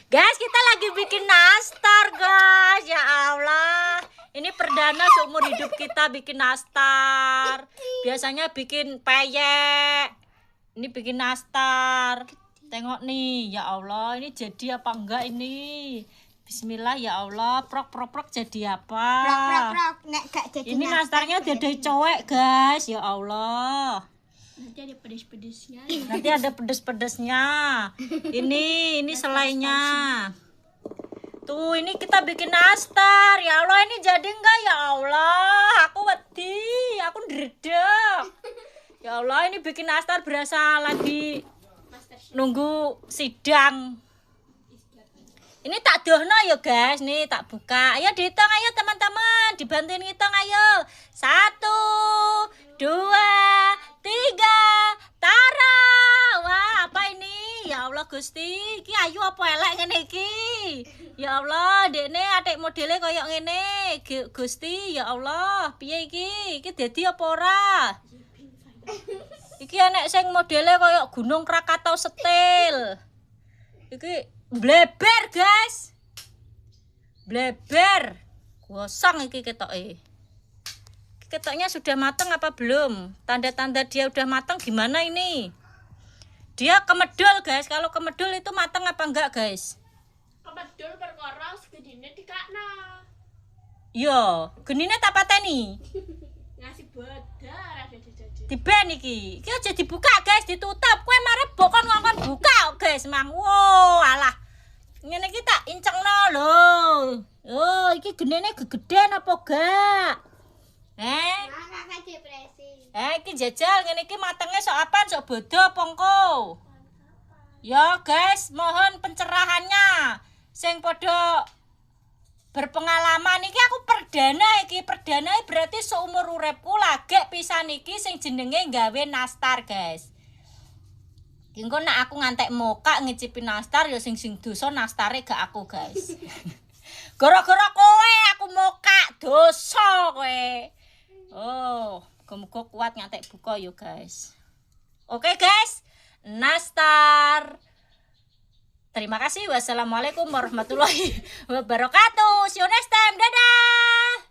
Guys, kita lagi bikin nastar, guys. Ya Allah. Ini perdana seumur hidup kita bikin nastar. Biasanya bikin peyek. Ini bikin nastar. Tengok nih, ya Allah, ini jadi apa enggak ini? Bismillah, ya Allah, prok jadi apa? Prok, nek gak jadi ini nastarnya udah cowek, guys, ya Allah. Nanti ada pedes-pedesnya. Nanti ada pedes-pedesnya. Ini selainya. Tuh, ini kita bikin nastar. Ya Allah, ini jadi enggak, ya Allah? Aku wedi, aku ndredeg. Ya Allah, ini bikin nastar berasa lagi nunggu sidang. Ini tak dohno ya guys, nih tak buka. Ayo dihitung, ayo teman-teman, dibantuin ngitung, ayo. 1, 2, 3, tara. Wah, apa ini? Ya Allah Gusti, iki ayu apa elek ngene iki? Ya Allah, dekne atik modele koyo ngene. Gusti, ya Allah, piye iki? Iki dadi apa ora? Iki enek sing modele koyo Gunung Krakatau setil. Iki bleber, guys. Bleber. Gosong iki ketoke. Ketoknya sudah matang apa belum? Tanda-tanda dia udah matang gimana ini? Dia kemedul, guys. Kalau kemedul itu matang apa enggak, guys? Kemedul perkara segedine dikakna. Yo, genine tak pateni. Ngasih bodar ada dijajah. Diben iki. Iki aja dibuka, guys, ditutup. Kowe mare bokon ngongkon buka, guys, Mang. Wow, alah. Ngene iki tak incengno lho. Oh, iki genene gegeden apa gak? Kakak depresi. Iki jajal ngene iki matenge sok apaan? Sok bodo apa engko? Ya, guys, mohon pencerahannya. Sing padha berpengalaman iki aku perdana berarti seumur uripku lagi pisan iki sing jenenge gawe nastar, guys. Engko nek aku ngantek moka ngicipi nastar ya sing dosa nastare gak aku, guys. Gara-gara kowe aku moka dosa kowe. Oh, muga-muga kuat ngantek buka yo, guys. Oke, guys. Nastar. Terima kasih. Wassalamualaikum warahmatullahi wabarakatuh. See you next time. Dadah.